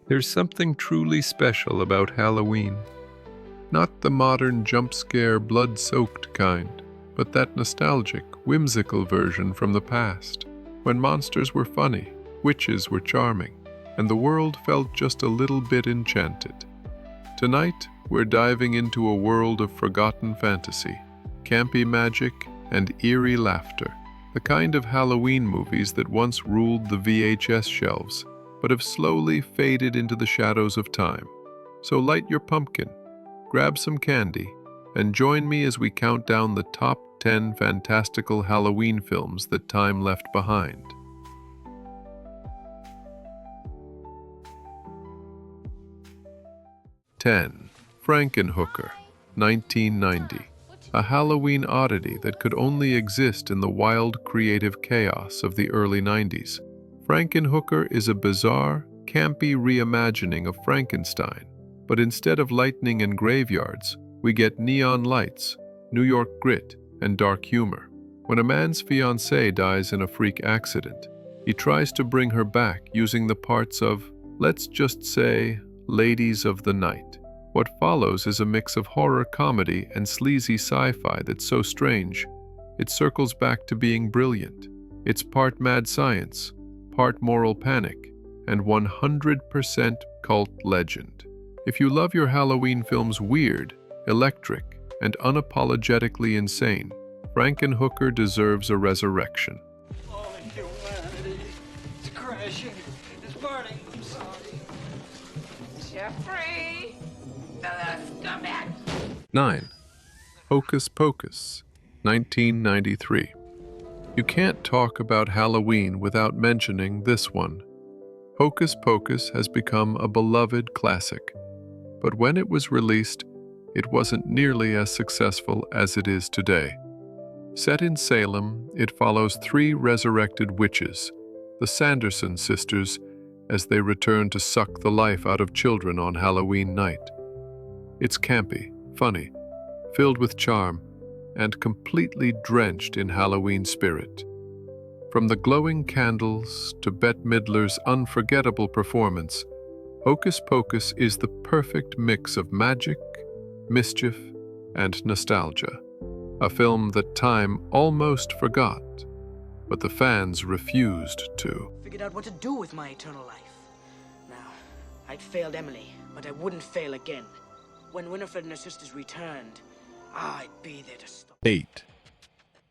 There's something truly special about Halloween. Not the modern jump-scare, blood-soaked kind, but that nostalgic, whimsical version from the past, when monsters were funny, witches were charming, and the world felt just a little bit enchanted. Tonight, we're diving into a world of forgotten fantasy, campy magic, and eerie laughter, the kind of Halloween movies that once ruled the VHS shelves, but have slowly faded into the shadows of time. So light your pumpkin, grab some candy, and join me as we count down the top 10 fantastical Halloween films that time left behind. 10. Frankenhooker, 1990. A Halloween oddity that could only exist in the wild creative chaos of the early 90s. Frankenhooker is a bizarre, campy reimagining of Frankenstein, but instead of lightning and graveyards, we get neon lights, New York grit, and dark humor. When a man's fiancée dies in a freak accident, he tries to bring her back using the parts of, let's just say, ladies of the night. What follows is a mix of horror comedy and sleazy sci-fi that's so strange, it circles back to being brilliant. It's part mad science, part moral panic, and 100% cult legend. If you love your Halloween films weird, electric, and unapologetically insane, Frankenhooker deserves a resurrection. All of humanity is crashing, is burning. I'm sorry. Jeffrey, the scumbag. 9. Hocus Pocus, 1993. You can't talk about Halloween without mentioning this one. Hocus Pocus has become a beloved classic, but when it was released, it wasn't nearly as successful as it is today. Set in Salem, it follows 3 resurrected witches, the Sanderson sisters, as they return to suck the life out of children on Halloween night. It's campy, funny, filled with charm, and completely drenched in Halloween spirit. From the glowing candles to Bette Midler's unforgettable performance, Hocus Pocus is the perfect mix of magic, mischief, and nostalgia. A film that time almost forgot, but the fans refused to. Figured out what to do with my eternal life. Now, I'd failed Emily, but I wouldn't fail again. When Winifred and her sisters returned, I'd be there to stop. 8.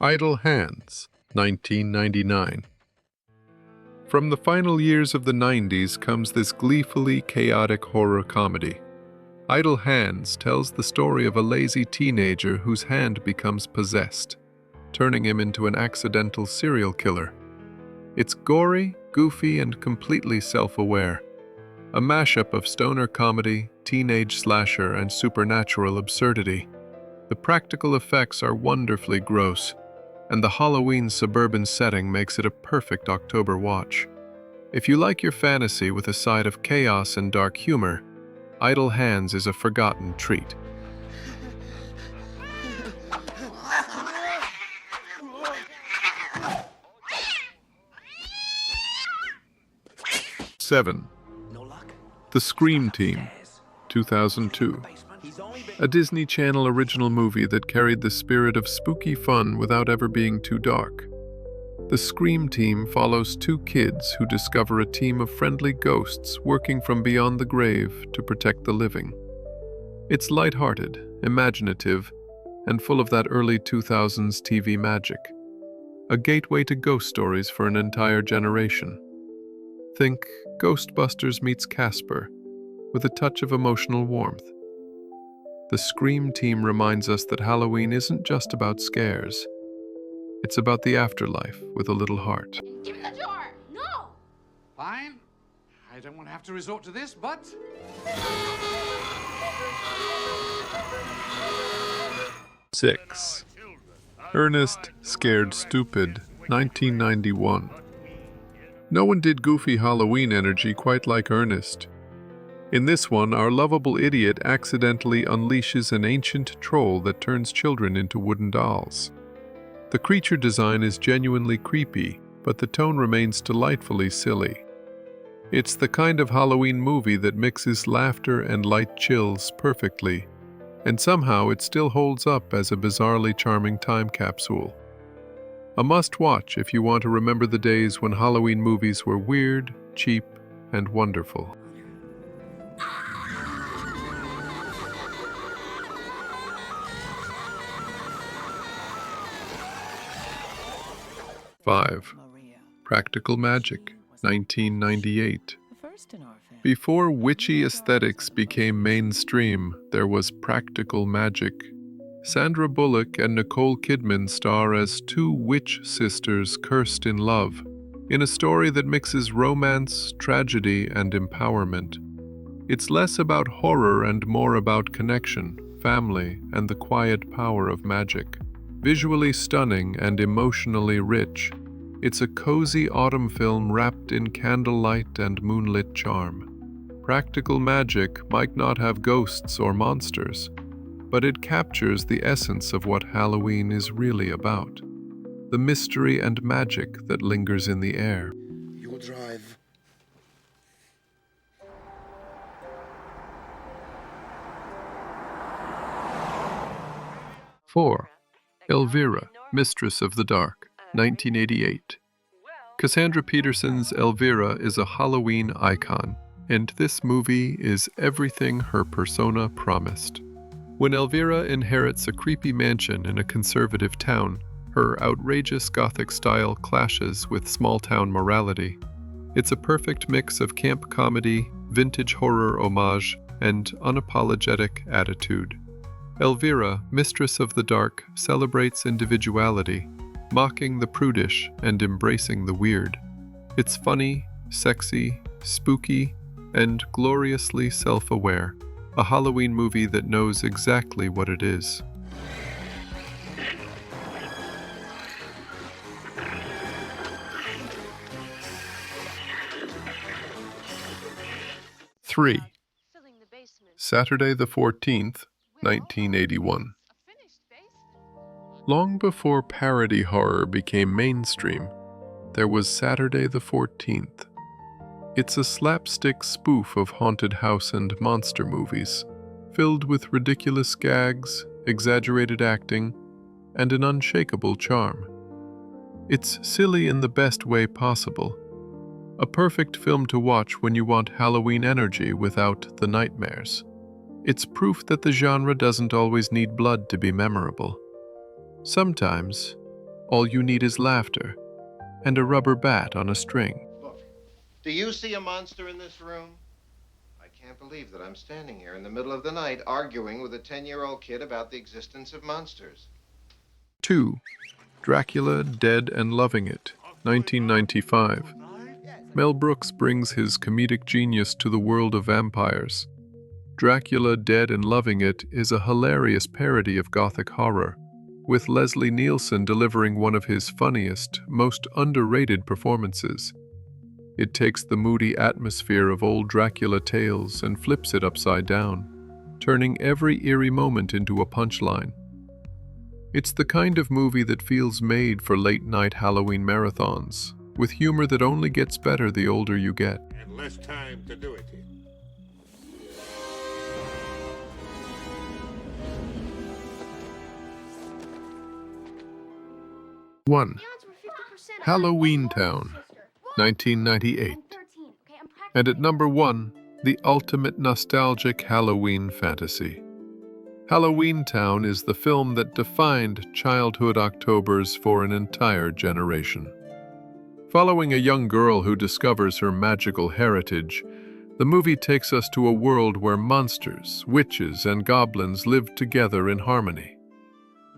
Idle Hands, 1999. From the final years of the 90s comes this gleefully chaotic horror comedy. Idle Hands tells the story of a lazy teenager whose hand becomes possessed, turning him into an accidental serial killer. It's gory, goofy, and completely self-aware. A mashup of stoner comedy, teenage slasher, and supernatural absurdity. The practical effects are wonderfully gross, and the Halloween suburban setting makes it a perfect October watch. If you like your fantasy with a side of chaos and dark humor, Idle Hands is a forgotten treat. 7. The Scream Team, 2002. A Disney Channel original movie that carried the spirit of spooky fun without ever being too dark. The Scream Team follows 2 kids who discover a team of friendly ghosts working from beyond the grave to protect the living. It's lighthearted, imaginative, and full of that early 2000s TV magic. A gateway to ghost stories for an entire generation. Think Ghostbusters meets Casper, with a touch of emotional warmth. The Scream Team reminds us that Halloween isn't just about scares. It's about the afterlife with a little heart. Give me the jar! No! Fine. I don't want to have to resort to this, but... 6. Ernest Scared Stupid, 1991. No one did goofy Halloween energy quite like Ernest. In this one, our lovable idiot accidentally unleashes an ancient troll that turns children into wooden dolls. The creature design is genuinely creepy, but the tone remains delightfully silly. It's the kind of Halloween movie that mixes laughter and light chills perfectly, and somehow it still holds up as a bizarrely charming time capsule. A must-watch if you want to remember the days when Halloween movies were weird, cheap, and wonderful. 5. Practical Magic, 1998. Before witchy aesthetics became mainstream, there was practical magic. Sandra Bullock and Nicole Kidman star as two witch sisters cursed in love, in a story that mixes romance, tragedy, and empowerment. It's less about horror and more about connection, family, and the quiet power of magic. Visually stunning and emotionally rich, it's a cozy autumn film wrapped in candlelight and moonlit charm. Practical magic might not have ghosts or monsters, but it captures the essence of what Halloween is really about. The mystery and magic that lingers in the air. You'll drive. Four. Elvira, Mistress of the Dark, 1988. Cassandra Peterson's Elvira is a Halloween icon, and this movie is everything her persona promised. When Elvira inherits a creepy mansion in a conservative town, her outrageous Gothic style clashes with small-town morality. It's a perfect mix of camp comedy, vintage horror homage, and unapologetic attitude. Elvira, Mistress of the Dark, celebrates individuality, mocking the prudish and embracing the weird. It's funny, sexy, spooky, and gloriously self-aware. A Halloween movie that knows exactly what it is. Three. Saturday the 14th, 1981. Long before parody horror became mainstream, there was Saturday the 14th. It's a slapstick spoof of haunted house and monster movies, filled with ridiculous gags, exaggerated acting, and an unshakable charm. It's silly in the best way possible. A perfect film to watch when you want Halloween energy without the nightmares. It's proof that the genre doesn't always need blood to be memorable. Sometimes, all you need is laughter and a rubber bat on a string. Look, do you see a monster in this room? I can't believe that I'm standing here in the middle of the night arguing with a 10-year-old kid about the existence of monsters. 2. Dracula, Dead and Loving It, 1995. Mel Brooks brings his comedic genius to the world of vampires. Dracula, Dead and Loving It is a hilarious parody of Gothic horror, with Leslie Nielsen delivering one of his funniest, most underrated performances. It takes the moody atmosphere of old Dracula tales and flips it upside down, turning every eerie moment into a punchline. It's the kind of movie that feels made for late-night Halloween marathons, with humor that only gets better the older you get. And less time to do it in. 1. Halloweentown, 1998. And at number 1, the ultimate nostalgic Halloween fantasy. Halloweentown is the film that defined childhood Octobers for an entire generation. Following a young girl who discovers her magical heritage, the movie takes us to a world where monsters, witches, and goblins live together in harmony.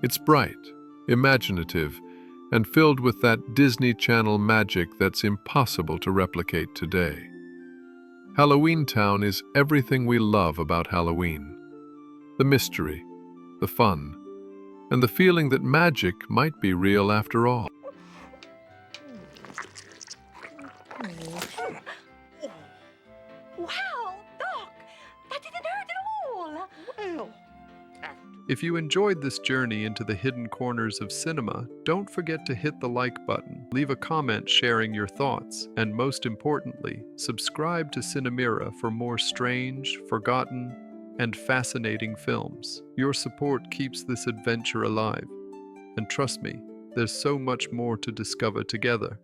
It's bright, imaginative, and filled with that Disney Channel magic that's impossible to replicate today. Halloweentown is everything we love about Halloween. The mystery, the fun, and the feeling that magic might be real after all. Wow, Doc! That didn't hurt at all! Well, have to. If you enjoyed this journey into the hidden corners of cinema, don't forget to hit the like button, leave a comment sharing your thoughts, and most importantly, subscribe to Cinemira for more strange, forgotten, and fascinating films. Your support keeps this adventure alive. And trust me, there's so much more to discover together.